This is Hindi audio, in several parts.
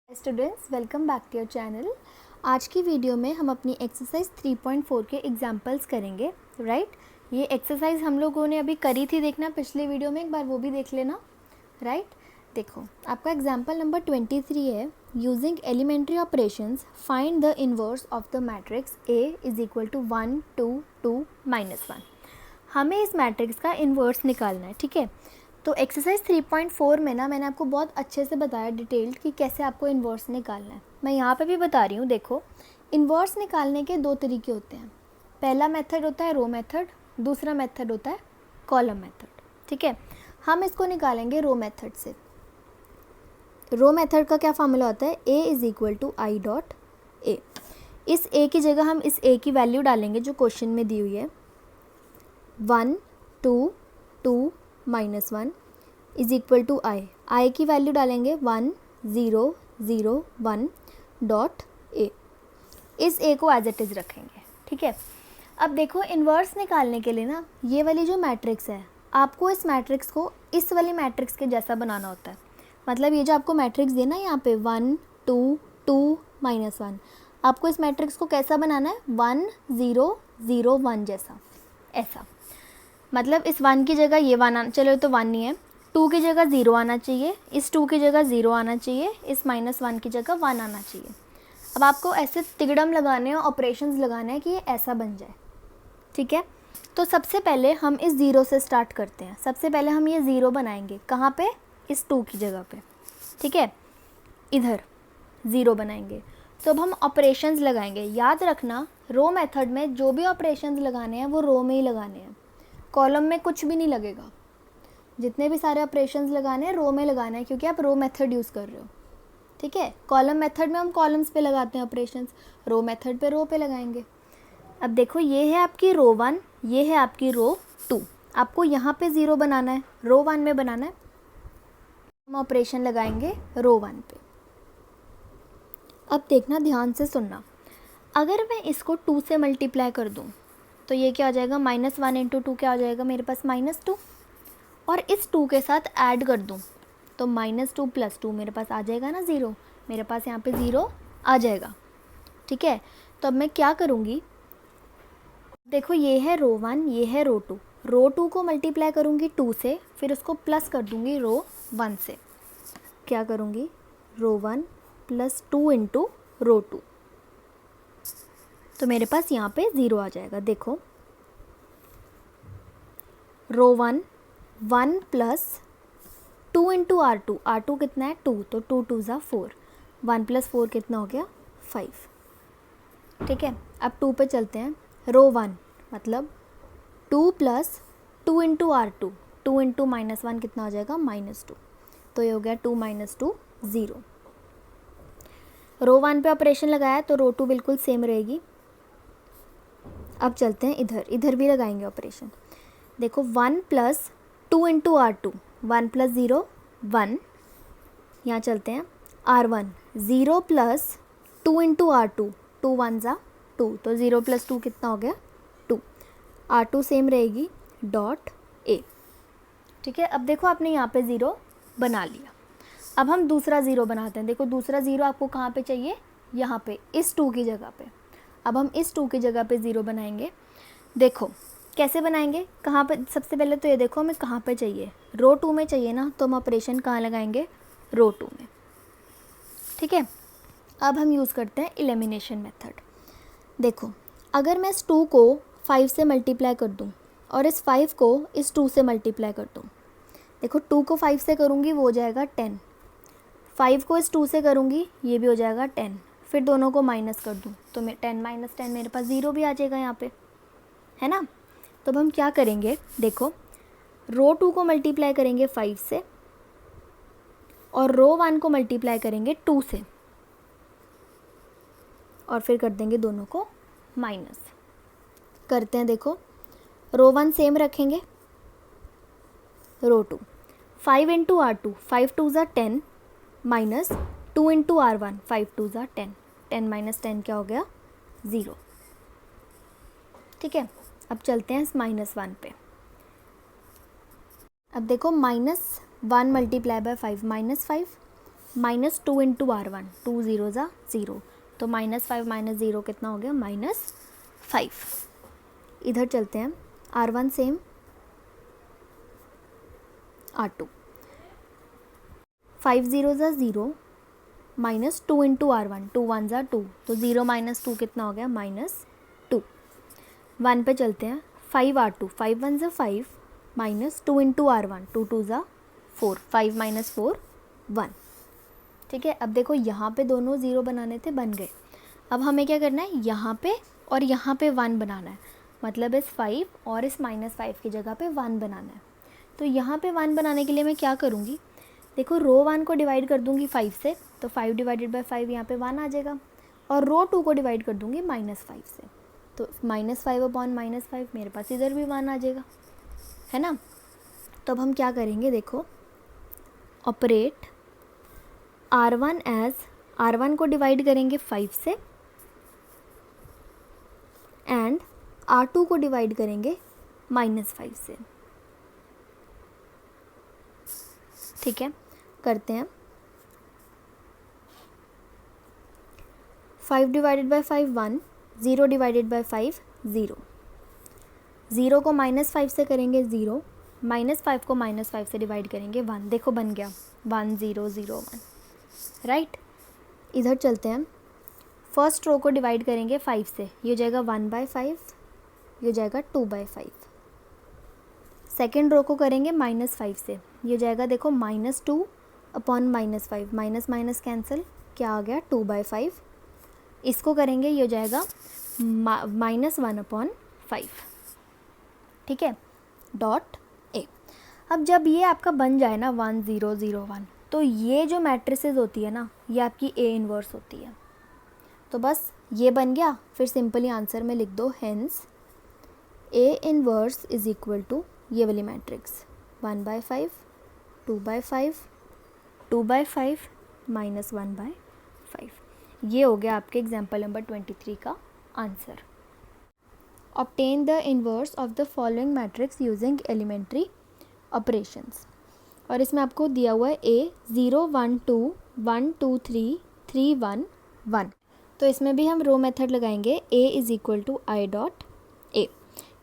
Students, welcome back to your channel. आज की वीडियो में हम अपनी एक्सरसाइज 3.4 के एग्जाम्पल्स करेंगे। राइट, ये एक्सरसाइज हम लोगों ने अभी करी थी, देखना पिछले वीडियो में, एक बार वो भी देख लेना। राइट, देखो आपका एग्जाम्पल नंबर 23 है। Using elementary operations find the inverse of the matrix A is equal to 1 2 2 -1। हमें इस मैट्रिक्स का इन्वर्स निकालना है। ठीक है, तो एक्सरसाइज 3.4 में ना मैंने आपको बहुत अच्छे से बताया डिटेल्ड कि कैसे आपको इन्वर्स निकालना है। मैं यहाँ पे भी बता रही हूँ। देखो, इन्वर्स निकालने के दो तरीके होते हैं। पहला मेथड होता है रो मेथड, दूसरा मेथड होता है कॉलम मेथड। ठीक है, हम इसको निकालेंगे रो मेथड से। रो मेथड का क्या फार्मूला होता है? A is equal to I dot A. इस A की जगह हम इस A की वैल्यू डालेंगे जो क्वेश्चन में दी हुई है, 1 2 2 -1 इज इक्वल टू आई की वैल्यू डालेंगे 1 0 0 1 डॉट ए। इस ए को एज इट इज़ रखेंगे। ठीक है, अब देखो इन्वर्स निकालने के लिए ना ये वाली जो मैट्रिक्स है, आपको इस मैट्रिक्स को इस वाली मैट्रिक्स के जैसा बनाना होता है। मतलब ये जो आपको मैट्रिक्स देना है यहाँ पे 1 2 2 -1, आपको इस मैट्रिक्स को कैसा बनाना है? 1 0 0 1 जैसा, ऐसा। मतलब इस 1 की जगह ये 1 आना, चलो तो 1 नहीं है, 2 की जगह 0 आना चाहिए, इस 2 की जगह 0 आना चाहिए, इस -1 की जगह 1 आना चाहिए। अब आपको ऐसे तिगड़म लगाने हैं, ऑपरेशंस लगाने हैं कि ये ऐसा बन जाए। ठीक है, तो सबसे पहले हम इस 0 से स्टार्ट करते हैं। सबसे पहले हम ये 0 बनाएंगे। कहाँ पे? इस 2 की जगह पे। ठीक है, इधर 0 बनाएंगे। तो अब हम ऑपरेशंस लगाएंगे। याद रखना, रो मेथड में जो भी ऑपरेशंस लगाने हैं वो रो में ही लगाने हैं, कॉलम में कुछ भी नहीं लगेगा। जितने भी सारे ऑपरेशंस लगाने हैं रो में लगाना है, क्योंकि आप रो मेथड यूज़ कर रहे हो। ठीक है, कॉलम मेथड में हम कॉलम्स पे लगाते हैं ऑपरेशंस, रो मेथड पे रो पे लगाएंगे। अब देखो, ये है आपकी रो 1, ये है आपकी रो 2। आपको यहाँ पे 0 बनाना है, रो 1 में बनाना है। हम ऑपरेशन लगाएंगे रो 1 पे। अब देखना, ध्यान से सुनना, अगर मैं इसको 2 से मल्टीप्लाई कर दूँ तो ये क्या हो जाएगा? -1 इंटू 2 क्या हो जाएगा मेरे पास? -2। और इस 2 के साथ ऐड कर दूँ तो -2 + 2 मेरे पास आ जाएगा ना 0। मेरे पास यहाँ पे 0 आ जाएगा। ठीक है, तो अब मैं क्या करूँगी? देखो, ये है रो 1, ये है रो 2। रो 2 को मल्टीप्लाई करूँगी 2 से, फिर उसको प्लस कर दूँगी रो 1 से। क्या करूँगी? रो 1 + 2 इंटू रो 2, तो मेरे पास यहाँ पे 0 आ जाएगा। देखो, रो 1 1 + 2 इंटू R2, R2 कितना है? 2, तो 2 2 ज़ा 4, 1 + 4 कितना हो गया? 5। ठीक है, अब 2 पे चलते हैं। रो 1 मतलब 2 + 2 इंटू R2, 2 इंटू -1 कितना हो जाएगा? -2, तो ये हो गया 2 - 2 0। रो 1 पे ऑपरेशन लगाया तो रो 2 बिल्कुल सेम रहेगी। अब चलते हैं इधर, इधर भी लगाएंगे ऑपरेशन। देखो, 1 + 2 इंटू R2, 1 + 0 1। यहाँ चलते हैं R1, 0 + 2 इंटू R2, 2 1 ज़ा 2, तो 0 + 2 कितना हो गया? 2। R2 सेम रहेगी, डॉट ए। ठीक है, अब देखो आपने यहाँ पे 0 बना लिया। अब हम दूसरा 0 बनाते हैं। देखो, दूसरा 0 आपको कहाँ पे चाहिए? यहाँ पे, इस 2 की जगह पे। अब हम इस 2 की जगह पे 0 बनाएंगे। देखो कैसे बनाएंगे, कहाँ पे? सबसे पहले तो ये देखो हमें कहाँ पे चाहिए, रो 2 में चाहिए ना, तो हम ऑपरेशन कहाँ लगाएंगे? रो 2 में। ठीक है, अब हम यूज़ करते हैं एलिमिनेशन मेथड। देखो, अगर मैं इस 2 को 5 से मल्टीप्लाई कर दूँ और इस 5 को इस 2 से मल्टीप्लाई कर दूँ, देखो 2 को 5 से करूँगी वो हो जाएगा 10, 5 को इस 2 से करूँगी ये भी हो जाएगा 10, फिर दोनों को माइनस कर दूँ तो मैं 10 - 10 मेरे पास 0 भी आ जाएगा यहाँ पे, है ना। तो अब हम क्या करेंगे? देखो, रो 2 को मल्टीप्लाई करेंगे 5 से और रो 1 को मल्टीप्लाई करेंगे 2 से, और फिर कर देंगे दोनों को माइनस। करते हैं, देखो, रो 1 सेम रखेंगे, रो 2 5 इंटू R2, 5 2 ज़ा 10 माइनस 2 इंटू R1, 5 2 ज़ा 10, 10 - 10 क्या हो गया? 0। ठीक है, अब चलते हैं इस -1 पे। अब देखो, -1 × 5 -5, माइनस 2 इंटू R1, 2 ज़ीरो ज़ा ज़ीरो, तो -5 माइनस ज़ीरो कितना हो गया, -5। इधर चलते हैं, R1 सेम, R2, 5 ज़ीरो ज़ा ज़ीरो, -2 इंटू R1, 2 वन ज़ा 2, तो 0 माइनस 2 कितना हो गया, -2। 1 पे चलते हैं, 5R2, 5 वन ज़ा 5, -2 इंटू R1, 2 टू ज़ा 4, 5 माइनस 4 1। ठीक है, अब देखो यहाँ पे दोनों ज़ीरो बनाने थे, बन गए। अब हमें क्या करना है, यहाँ पे और यहाँ पे 1 बनाना है, मतलब इस 5 और इस -5 की जगह पे 1 बनाना है। तो यहाँ पे 1 बनाने के लिए मैं क्या करूँगी, देखो रो 1 को डिवाइड कर दूँगी 5 से, तो 5 डिवाइडेड बाई 5 यहाँ पे 1 आ जाएगा, और रो 2 को डिवाइड कर दूँगी -5 से, तो -5 अपॉन -5 मेरे पास इधर भी 1 आ जाएगा, है ना। तो अब हम क्या करेंगे, देखो ऑपरेट R1 एज, R1 को डिवाइड करेंगे 5 से, एंड R2 को डिवाइड करेंगे -5 से। ठीक है, करते हैं। 5 डिवाइडेड बाई 5 1, 0 डिवाइडेड बाई 5 0, 0 को -5 से करेंगे 0, -5 को -5 से डिवाइड करेंगे 1, देखो बन गया 1 0 0 1, राइट। इधर चलते हैं, फर्स्ट रो को डिवाइड करेंगे 5 से, ये हो जाएगा 1/5, ये हो जाएगा 2/5। सेकेंड रो को करेंगे -5 से, ये हो जाएगा देखो -2 अपॉन -5, माइनस माइनस कैंसिल, क्या आ गया 2/5। इसको करेंगे, ये हो जाएगा -1 अपॉन 5। ठीक है, डॉट ए। अब जब ये आपका बन जाए ना 1 0 0 1, तो ये जो मैट्रिसेस होती है ना, ये आपकी ए इन्वर्स होती है। तो बस ये बन गया, फिर सिंपली आंसर में लिख दो, hence A inverse is equal to ये वाली मैट्रिक्स 1/5, 2/5, 2/5 माइनस 1/5। ये हो गया आपके एग्जाम्पल नंबर 23 का answer. Obtain the inverse of the following matrix using elementary operations. और इसमें आपको दिया हुआ है ए 0 1 2 1 2 3 3 1 1। तो इसमें भी हम रो मेथड लगाएंगे, A is equal to I dot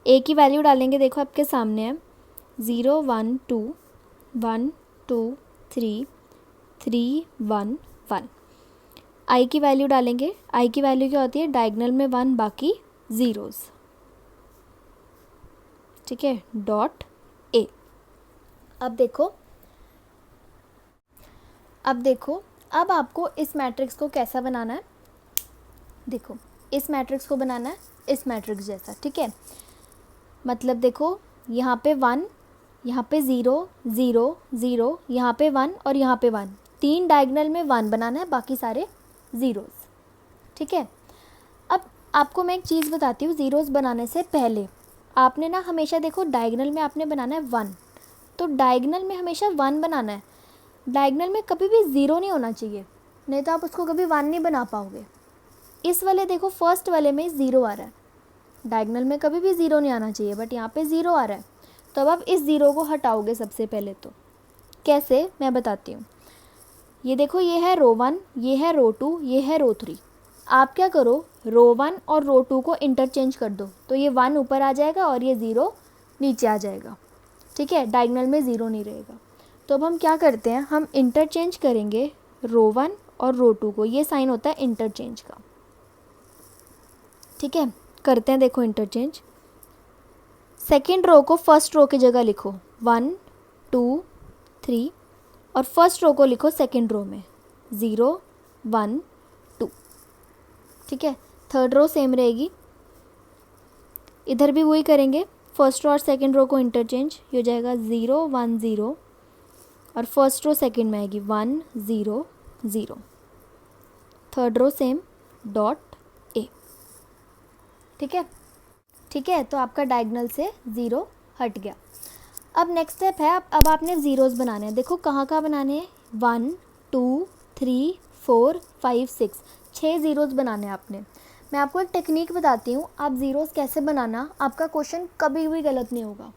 A की वैल्यू डालेंगे, देखो आपके सामने है 0 1 2 1 2 3 3 1 1। आई की वैल्यू डालेंगे, आई की वैल्यू क्या होती है, डायगोनल में 1 बाकी ज़ीरोज़। ठीक है, डॉट ए। अब देखो अब आपको इस मैट्रिक्स को कैसा बनाना है, देखो इस मैट्रिक्स को बनाना है इस मैट्रिक्स जैसा। ठीक है, मतलब देखो यहाँ पे 1, यहाँ पे 0 0 0, यहाँ पे 1 और यहाँ पे 1, 3 डायगोनल में 1 बनाना है, बाकी सारे ज़ीरोज़। ठीक है, अब आपको मैं एक चीज़ बताती हूँ, ज़ीरोज़ बनाने से पहले आपने ना हमेशा देखो डायगोनल में आपने बनाना है 1, तो डायगोनल में हमेशा 1 बनाना है, डायगोनल में कभी भी 0 नहीं होना चाहिए, नहीं तो आप उसको कभी 1 नहीं बना पाओगे। इस वाले देखो फर्स्ट वाले में 0 आ रहा है, डायगोनल में कभी भी 0 नहीं आना चाहिए, बट यहाँ पे 0 आ रहा है, तो अब आप इस 0 को हटाओगे सबसे पहले। तो कैसे, मैं बताती हूँ। ये देखो, ये है रो 1, ये है रो 2, ये है रो 3। आप क्या करो, रो 1 और रो 2 को इंटरचेंज कर दो, तो ये 1 ऊपर आ जाएगा और ये 0 नीचे आ जाएगा। ठीक है, डायगोनल में 0 नहीं रहेगा। तो अब हम क्या करते हैं, हम इंटरचेंज करेंगे रो 1 और रो 2 को, ये साइन होता है इंटरचेंज का। ठीक है, करते हैं, देखो इंटरचेंज। सेकेंड रो को फर्स्ट रो की जगह लिखो 1 2 3, और फर्स्ट रो को लिखो सेकेंड रो में 0 1 2। ठीक है, थर्ड रो सेम रहेगी, इधर भी वही करेंगे, फर्स्ट रो और सेकेंड रो को इंटरचेंज, ये हो जाएगा 0 1 0, और फर्स्ट रो सेकेंड में आएगी 1 0 0, third row same, dot A. ठीक है, तो आपका डायगोनल से 0 हट गया। अब नेक्स्ट स्टेप है, अब आपने ज़ीरोज़ बनाने हैं। देखो कहाँ बनाने हैं, 1 2 3 4 5 6, 6 ज़ीरोज़ बनाने हैं आपने। मैं आपको एक टेक्निक बताती हूँ, आप ज़ीरोज़ कैसे बनाना, आपका क्वेश्चन कभी भी गलत नहीं होगा।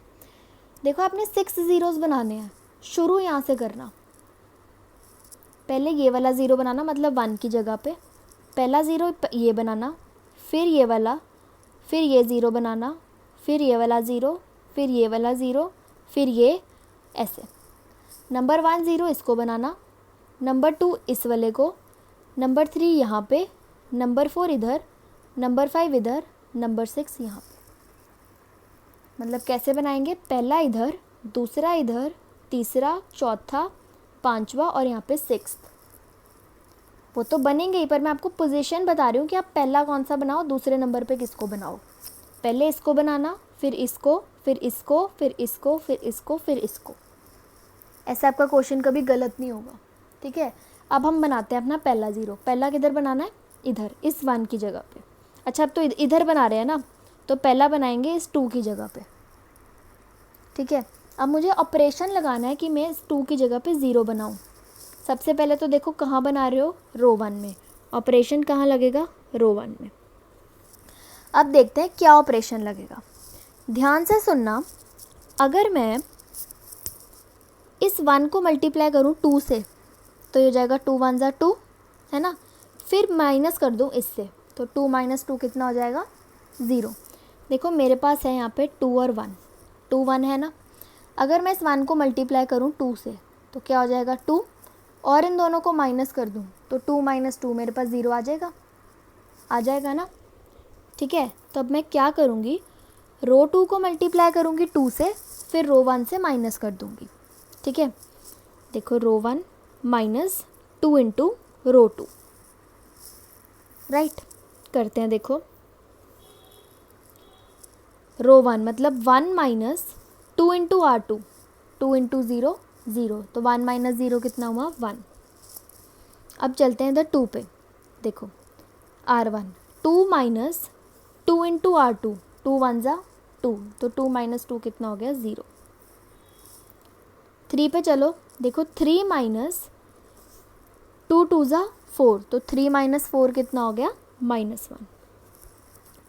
देखो आपने 6 ज़ीरोज़ बनाने हैं, शुरू यहाँ से करना, पहले ये वाला ज़ीरो बनाना, मतलब 1 की जगह पे पहला ज़ीरो ये बनाना, फिर ये वाला, फिर ये ज़ीरो बनाना, फिर ये वाला ज़ीरो, फिर ये वाला ज़ीरो, फिर ये, ऐसे। नंबर 1 ज़ीरो इसको बनाना, नंबर 2 इस वाले को, नंबर 3 यहाँ पे, नंबर 4 इधर, नंबर 5 इधर, नंबर 6 यहाँ पे। मतलब कैसे बनाएंगे, पहला इधर, दूसरा इधर, तीसरा, चौथा, पांचवा और यहाँ पे 6th। वो तो बनेंगे ही, पर मैं आपको पोजीशन बता रही हूँ कि आप पहला कौन सा बनाओ, दूसरे नंबर पे किसको बनाओ। पहले इसको बनाना, फिर इसको, फिर इसको, फिर इसको, फिर इसको, फिर इसको। ऐसा आपका क्वेश्चन कभी गलत नहीं होगा, ठीक है। अब हम बनाते हैं अपना पहला ज़ीरो। पहला किधर बनाना है, इधर, इस 1 की जगह पे। अच्छा, अब तो इधर बना रहे हैं ना, तो पहला बनाएंगे इस 2 की जगह पे, ठीक है। अब मुझे ऑपरेशन लगाना है कि मैं इस 2 की जगह पे ज़ीरो बनाऊँ। सबसे पहले तो देखो कहाँ बना रहे हो, रो 1 में। ऑपरेशन कहाँ लगेगा, रो 1 में। अब देखते हैं क्या ऑपरेशन लगेगा। ध्यान से सुनना, अगर मैं इस 1 को मल्टीप्लाई करूँ 2 से, तो ये हो जाएगा 2 1 ज़ा 2, है ना। फिर माइनस कर दूँ इससे, तो 2 - 2 कितना हो जाएगा, 0। देखो मेरे पास है यहाँ पे 2 और 1, 2 1 है ना। अगर मैं इस 1 को मल्टीप्लाई करूँ 2 से, तो क्या हो जाएगा 2, और इन दोनों को माइनस कर दूँ तो 2 - 2 मेरे पास 0 आ जाएगा ना, ठीक है। तो अब मैं क्या करूँगी, रो 2 को मल्टीप्लाई करूँगी 2 से, फिर रो 1 से माइनस कर दूँगी, ठीक है। देखो रो 1 माइनस 2 इंटू रो 2, राइट। करते हैं, देखो रो 1 मतलब 1 माइनस 2 इंटू R2, 2 इंटू 0 0, तो 1 - 0 कितना हुआ, 1। अब चलते हैं इधर 2 पे, देखो R1, 2 माइनस 2 इंटू R2, 2 1 ज़ा 2, तो 2 - 2 कितना हो गया, 0। 3 पे चलो, देखो 3 माइनस 2 2 ज़ा 4, तो 3 - 4 कितना हो गया, -1,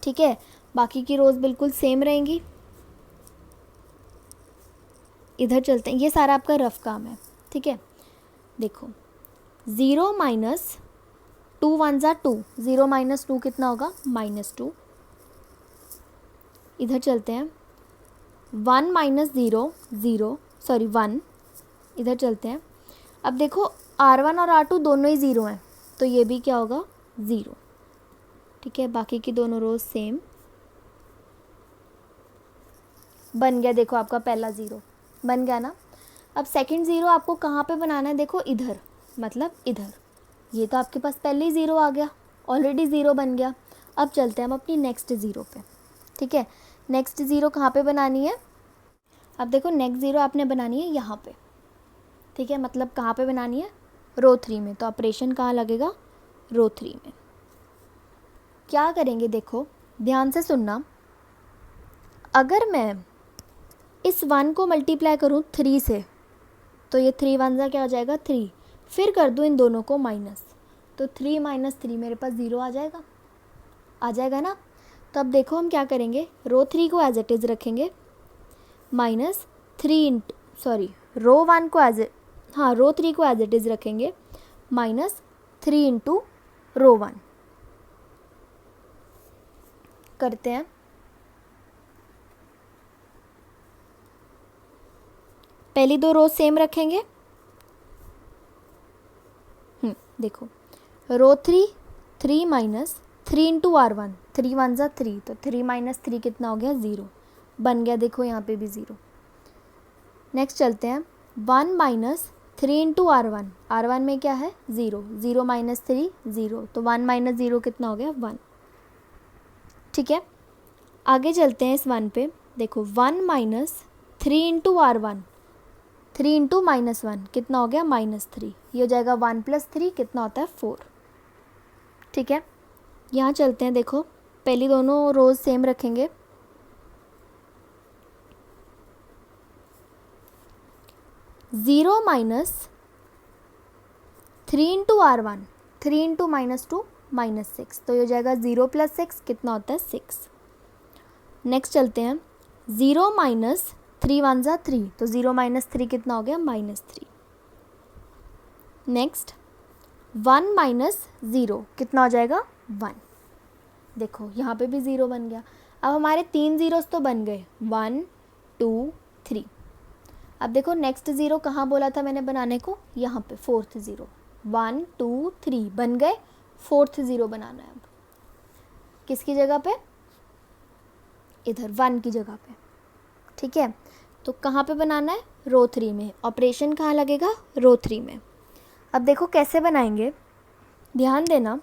ठीक है। बाकी की रोज़ बिल्कुल सेम रहेंगी। इधर चलते हैं, ये सारा आपका रफ काम है, ठीक है। देखो 0 माइनस 2 1 ज़ा 2, 0 - 2 कितना होगा, -2। इधर चलते हैं, 1 - 0 0, सॉरी 1। इधर चलते हैं, अब देखो R1 और R2 दोनों ही 0 हैं, तो ये भी क्या होगा, 0, ठीक है। बाकी की दोनों रोज सेम। बन गया, देखो आपका पहला ज़ीरो बन गया ना। अब सेकंड ज़ीरो आपको कहाँ पे बनाना है, देखो इधर, मतलब इधर। ये तो आपके पास पहले ही ज़ीरो आ गया, ऑलरेडी ज़ीरो बन गया। अब चलते हैं हम अपनी नेक्स्ट ज़ीरो पे, ठीक है। नेक्स्ट ज़ीरो कहाँ पे बनानी है, अब देखो नेक्स्ट ज़ीरो आपने बनानी है यहाँ पे, ठीक है। मतलब कहाँ पे बनानी है, रो 3 में। तो ऑपरेशन कहाँ लगेगा, रो 3 में। क्या करेंगे, देखो ध्यान से सुनना। अगर मैं इस 1 को मल्टीप्लाई करूँ 3 से, तो ये 3 1 ज़ा क्या हो जाएगा, 3। फिर कर दूँ इन दोनों को माइनस, तो 3 - 3 मेरे पास 0 आ जाएगा ना। तो अब देखो हम क्या करेंगे, रो 3 को एज इट इज़ रखेंगे, माइनस 3 इंटू, सॉरी रो 1 को रो 3 को एज इट इज़ रखेंगे, -3 इंटू रो 1। करते हैं, पहली दो रोज सेम रखेंगे। देखो रो 3 3 माइनस 3 इंटू R1, 3 1 ज़ा 3, तो 3 - 3 कितना हो गया, 0 बन गया। देखो यहाँ पे भी 0। नेक्स्ट चलते हैं, 1 माइनस 3 इंटू R1, R1 में क्या है, 0 0 - 3 0, तो 1 - 0 कितना हो गया, 1, ठीक है। आगे चलते हैं इस 1 पे, देखो 1 माइनस 3 इंटू R1, 3 इंटू -1 कितना हो गया, -3। ये हो जाएगा 1 + 3 कितना होता है, 4, ठीक है। यहाँ चलते हैं, देखो पहली दोनों रोज सेम रखेंगे। Zero minus 3 into R1, 3 into -2 -6, तो ये हो जाएगा 0 + 6 कितना होता है, 6। नेक्स्ट चलते हैं, 0 माइनस 3 1 ज़ा 3, तो 0 - 3 कितना हो गया, -3। नेक्स्ट 1 माइनस 0 कितना हो जाएगा 1। देखो यहाँ पे भी 0 बन गया। अब हमारे 3 ज़ीरोस तो बन गए 1 2 3। अब देखो नेक्स्ट ज़ीरो कहाँ बोला था मैंने बनाने को, यहाँ पे फोर्थ ज़ीरो। 1 2 3 बन गए, फोर्थ ज़ीरो बनाना है अब किसकी जगह पे, इधर 1 की जगह पे। ठीक है, तो कहाँ पे बनाना है, रो 3 में। ऑपरेशन कहाँ लगेगा, रो 3 में। अब देखो कैसे बनाएंगे, ध्यान देना,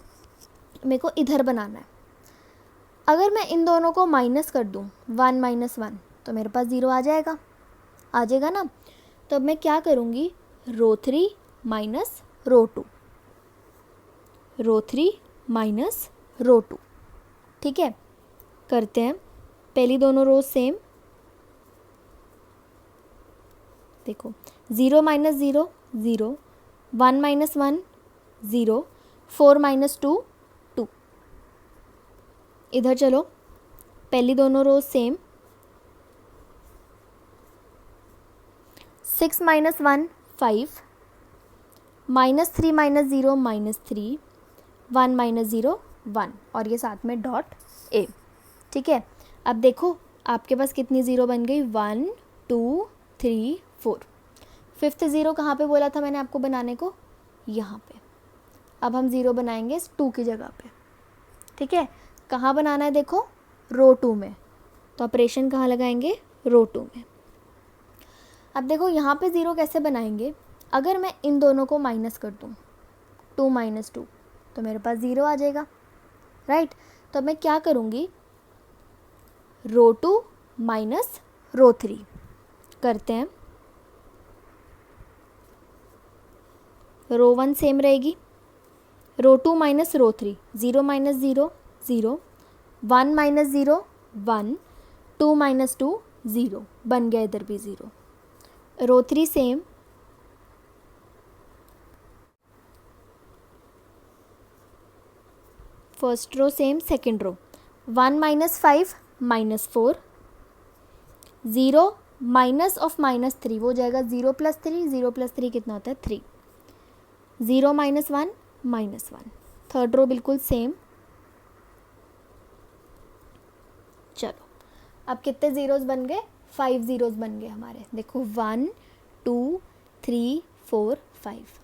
मेरे को इधर बनाना है। अगर मैं इन दोनों को माइनस कर दूँ 1 माइनस 1 तो मेरे पास 0 आ जाएगा ना। तो अब मैं क्या करूँगी, रो 3 माइनस रो 2, रो 3 माइनस रो 2। ठीक है, करते हैं। पहली दोनों रो सेम, देखो 0 माइनस 0 0, 1 माइनस 1 0, 4 माइनस 2 2। इधर चलो, पहली दोनों row same, 6 minus 1 5, minus 3 minus 0 minus 3, 1 minus 0 1, और ये साथ में डॉट ए। ठीक है, अब देखो आपके पास कितनी ज़ीरो बन गई, 1 2 3 4। फिफ्थ ज़ीरो कहाँ पे बोला था मैंने आपको बनाने को, यहाँ पे। अब हम ज़ीरो बनाएंगे इस 2 की जगह पे। ठीक है, कहाँ बनाना है, देखो रो 2 में। तो ऑपरेशन कहाँ लगाएंगे, रो 2 में। अब देखो यहाँ पे ज़ीरो कैसे बनाएंगे, अगर मैं इन दोनों को माइनस कर दूँ 2 माइनस 2 तो मेरे पास 0 आ जाएगा, राइट। तो मैं क्या करूँगी, रो 2 माइनस रो 3 करते हैं। रो 1 सेम रहेगी, row 2 minus row 3, 0 minus 0 0, 1 minus 0 1, 2 minus 2 0, बन गया इधर भी 0। Row 3 same, first row same, second row 1 minus 5 minus 4, 0 minus of minus 3 वो जाएगा 0 प्लस 3, 0 प्लस 3 कितना होता है 3, 0 माइनस 1 माइनस 1। थर्ड रो बिल्कुल सेम। चलो अब कितने ज़ीरोज़ बन गए, 5 ज़ीरोज़ बन गए हमारे। देखो 1 2 3 4 5,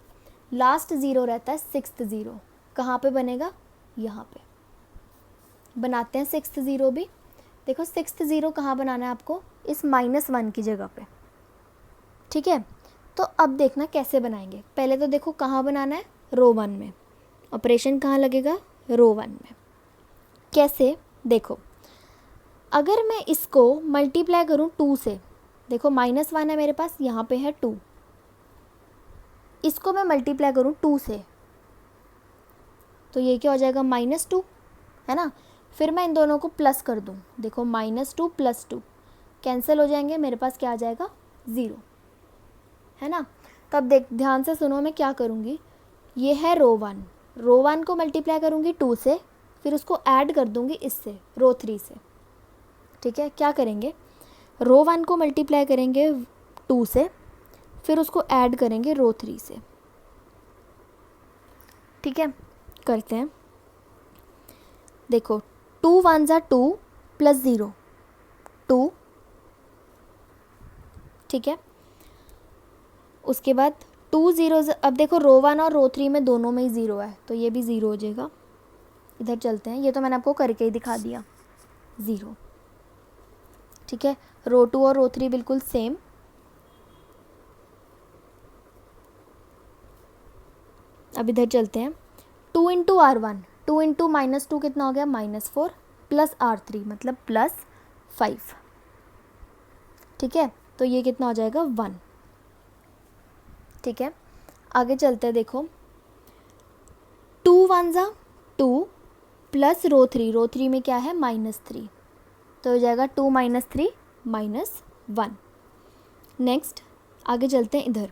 लास्ट ज़ीरो रहता है सिक्स्थ ज़ीरो, कहाँ पे बनेगा, यहाँ पे बनाते हैं सिक्स्थ ज़ीरो भी। देखो सिक्स्थ ज़ीरो कहाँ बनाना है आपको, इस -1 की जगह पे। ठीक है, तो अब देखना कैसे बनाएंगे। पहले तो देखो कहाँ बनाना है, रो 1 में। ऑपरेशन कहाँ लगेगा, रो 1 में। कैसे, देखो अगर मैं इसको मल्टीप्लाई करूँ 2 से, देखो -1 है मेरे पास, यहाँ पे है 2, इसको मैं मल्टीप्लाई करूँ 2 से तो ये क्या हो जाएगा, -2, है ना। फिर मैं इन दोनों को प्लस कर दूँ, देखो -2 + 2 कैंसिल हो जाएंगे, मेरे पास क्या आ जाएगा 0, है ना। तो अब देख ध्यान से सुनो, मैं क्या करूँगी, ये है रो 1 को मल्टीप्लाई करूँगी 2 से, फिर उसको ऐड कर दूँगी इससे, रो 3 से। ठीक है, क्या करेंगे, रो 1 को मल्टीप्लाई करेंगे 2 से, फिर उसको ऐड करेंगे रो 3 से। ठीक है, करते हैं। देखो 2 1 ज़ा 2 + 0 2, ठीक है। उसके बाद 2 0, अब देखो रो 1 और रो 3 में दोनों में ही 0 है, तो ये भी 0 हो जाएगा। इधर चलते हैं, ये तो मैंने आपको करके ही दिखा दिया, 0। ठीक है, रो 2 और रो 3 बिल्कुल सेम। अब इधर चलते हैं, 2 × R1, 2 × -2 कितना हो गया, -4 + R3 मतलब +5। ठीक है, तो ये कितना हो जाएगा 1। ठीक है, आगे चलते हैं। देखो 2 1 ज़ा 2 + रो 3 में क्या है, -3, तो हो जाएगा 2 - 3 -1। नेक्स्ट आगे चलते हैं, इधर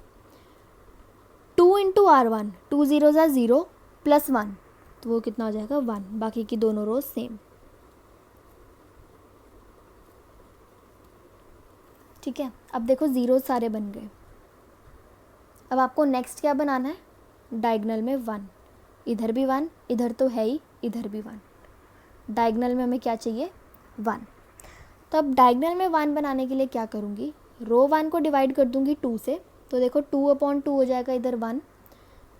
2 × R1, 2 0 ज़ा 0 + 1 तो वो कितना हो जाएगा 1। बाकी की दोनों रोज सेम। ठीक है, अब देखो ज़ीरो सारे बन गए। अब आपको नेक्स्ट क्या बनाना है, डायगोनल में 1, इधर भी 1, इधर तो है ही, इधर भी 1। डायगोनल में हमें क्या चाहिए? 1। तो अब डायगोनल में 1 बनाने के लिए क्या करूँगी? रो 1 को डिवाइड कर दूँगी 2 से, तो देखो 2/2 हो जाएगा इधर 1।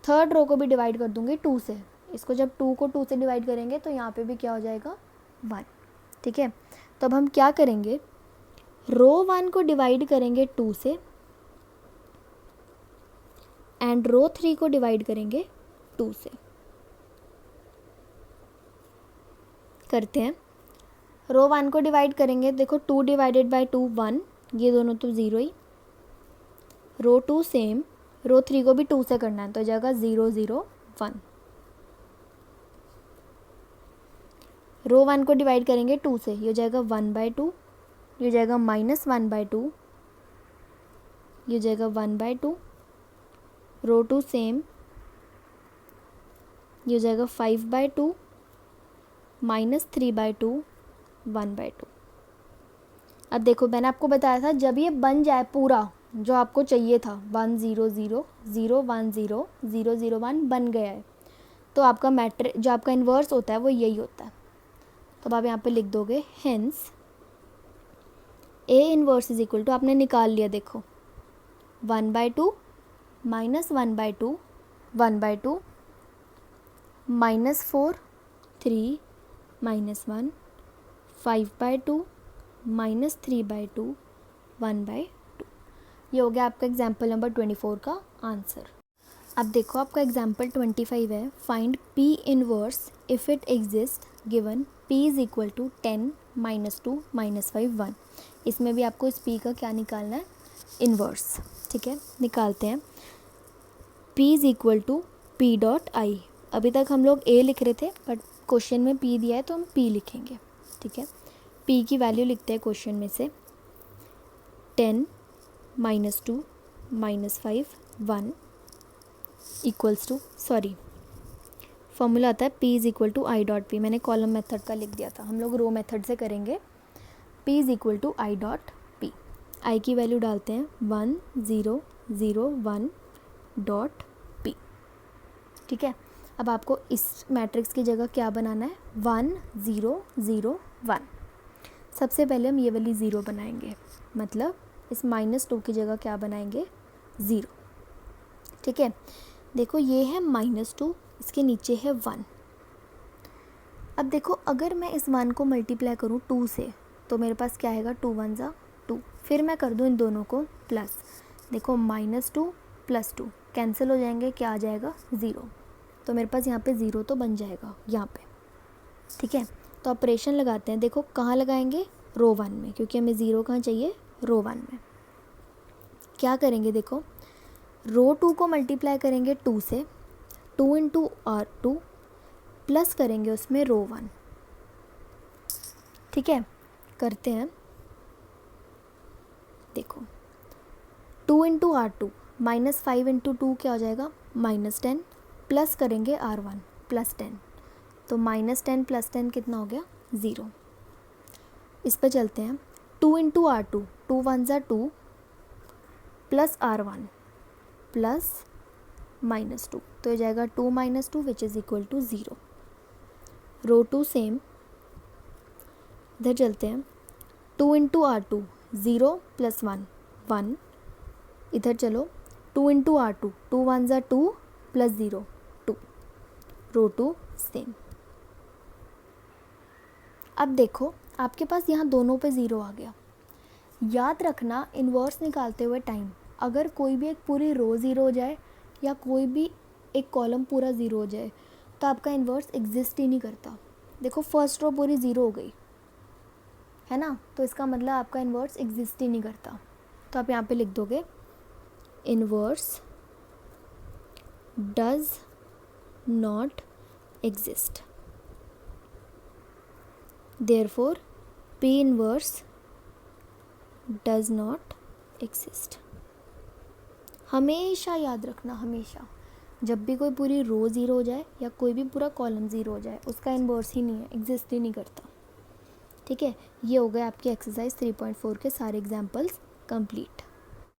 थर्ड रो को भी डिवाइड कर दूँगी 2 से, इसको जब 2 को 2 से डिवाइड करेंगे तो यहाँ पे भी क्या हो जाएगा? 1। ठीक है, तो अब हम क्या करेंगे? रो 1 को डिवाइड करेंगे 2 से एंड रो 3 को डिवाइड करेंगे 2 से। करते हैं। रो 1 को डिवाइड करेंगे, देखो 2 डिवाइडेड बाई 2 1, ये दोनों तो 0 ही। रो 2 सेम, रो 3 को भी 2 से करना है तो हो जाएगा 0 0 1। रो 1 को डिवाइड करेंगे 2 से, ये हो जाएगा 1/2, ये हो जाएगा -1/2, ये हो जाएगा 1/2। रो 2 सेम, ये हो जाएगा 5/2 -3/2 1/2। अब देखो मैंने आपको बताया था जब ये बन जाए पूरा जो आपको चाहिए था 1 0 0 0 1 0 0 0 1 बन गया है, तो आपका मैट्रिक्स जो आपका इन्वर्स होता है वो यही होता है। तो अब आप यहाँ पे लिख दोगे hence A inverse is equal to, आपने निकाल लिया, देखो 1/2 -1/2 1/2 -4 3 -1 5/2 -3/2 1/2। ये हो गया आपका एग्जाम्पल नंबर 24 का आंसर। अब देखो आपका एग्जाम्पल 25 है, find P inverse if it exist given P is equal to 10 -2 -5 1। इसमें भी आपको इस P का क्या निकालना है? इनवर्स। ठीक है, निकालते हैं। P is equal to P dot I। अभी तक हम लोग A लिख रहे थे बट क्वेश्चन में P दिया है तो हम P लिखेंगे। ठीक है, P की वैल्यू लिखते हैं क्वेश्चन में से 10 -2 -5 1 इक्वल्स टू, सॉरी फॉर्मूला आता है P is equal to I dot P। मैंने कॉलम मेथड का लिख दिया था, हम लोग रो मेथड से करेंगे। P is equal to I dot P। I की वैल्यू डालते हैं 1 0 0 1 डॉट P। ठीक है, अब आपको इस मैट्रिक्स की जगह क्या बनाना है? 1 0 0 1। सबसे पहले हम ये वाली 0 बनाएंगे, मतलब इस -2 की जगह क्या बनाएंगे? 0। ठीक है, देखो ये है -2, इसके नीचे है 1। अब देखो अगर मैं इस 1 को मल्टीप्लाई करूँ 2 से तो मेरे पास क्या आएगा? 2 1 ज़ा 2। फिर मैं कर दूँ इन दोनों को प्लस, देखो -2 + 2 कैंसिल हो जाएंगे, क्या आ जाएगा? 0। तो मेरे पास यहाँ पे 0 तो बन जाएगा यहाँ पे। ठीक है, तो ऑपरेशन लगाते हैं। देखो कहाँ लगाएंगे? रो 1 में, क्योंकि हमें 0 कहाँ चाहिए? रो 1 में। क्या करेंगे? देखो रो 2 को मल्टीप्लाई करेंगे 2 से, 2 × R2 प्लस करेंगे उसमें रो 1। ठीक है, करते हैं। देखो 2 × R2 -5 × 2 क्या हो जाएगा? -10 प्लस करेंगे R1 +10, तो -10 + 10 कितना हो गया? 0। इस पर चलते हैं। 2 × R2 2 1 ज़ा 2 प्लस R1 प्लस -2, तो हो जाएगा 2 - 2 which is equal to 0। Row 2 same, इधर चलते हैं। 2 × R2 0 + 1 1, इधर चलो 2 × R2 2 1 ज़ा 2 प्लस 0 2। रो 2 सेम। अब देखो आपके पास यहाँ दोनों पे 0 आ गया। याद रखना इन्वर्स निकालते हुए टाइम अगर कोई भी एक पूरी रो 0 हो जाए या कोई भी एक कॉलम पूरा 0 हो जाए तो आपका इन्वर्स एग्जिस्ट ही नहीं करता। देखो फर्स्ट रो पूरी 0 हो गई है ना, तो इसका मतलब आपका इन्वर्स एग्जिस्ट ही नहीं करता। तो आप यहाँ पे लिख दोगे inverse does not exist, therefore P inverse does not exist. हमेशा याद रखना, हमेशा जब भी कोई पूरी रो 0 हो जाए या कोई भी पूरा कॉलम 0 हो जाए उसका इन्वर्स ही नहीं है, एग्जिस्ट ही नहीं करता। ठीक है, ये हो गए आपके एक्सरसाइज 3.4 के सारे एग्जाम्पल्स कंप्लीट।